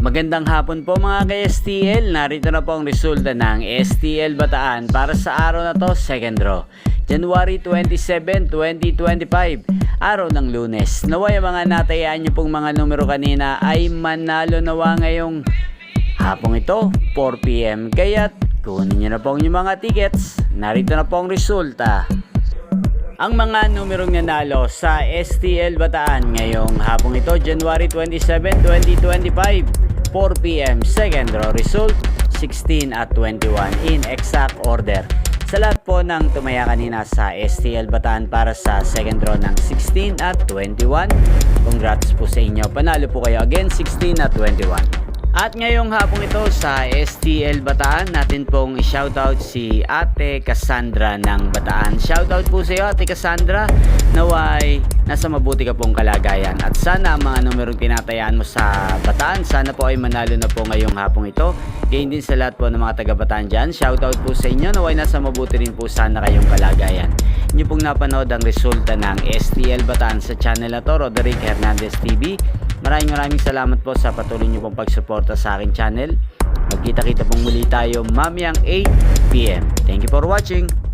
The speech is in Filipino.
Magandang hapon po mga ka-STL. Narito na po ang resulta ng STL Bataan para sa araw na to, second draw. January 27, 2025, araw ng Lunes. Naway ang mga natayaan nyo pong mga numero kanina ay manalo nawa ngayong hapong ito, 4 PM. Kaya't kunin nyo na po yung mga tickets. Narito na po ang resulta. Ang mga numerong nanalo sa STL Bataan ngayong hapong ito, January 27, 2025, 4 PM, second draw result, 16 at 21 in exact order. Sa lahat po ng tumaya kanina sa STL Bataan para sa second draw ng 16 at 21, congrats po sa inyo. Panalo po kayo again, 16 at 21. At ngayong hapong ito sa STL Bataan, natin pong i-shoutout si Ate Cassandra ng Bataan. Shoutout po sa iyo Ate Cassandra, naway nasa mabuti ka pong kalagayan. At sana ang mga numerong tinatayaan mo sa Bataan, sana po ay manalo na po ngayong hapong ito. Gayon din sa lahat po ng mga taga Bataan dyan. Shoutout po sa inyo, naway nasa mabuti rin po sana kayong kalagayan. Inyo pong napanood ang resulta ng STL Bataan sa channel na to, Roderick Hernandez TV. Maraming salamat po sa patuloy niyo pong pagsuporta sa aking channel. Magkita-kita pong muli tayo mamayang 8 PM. Thank you for watching.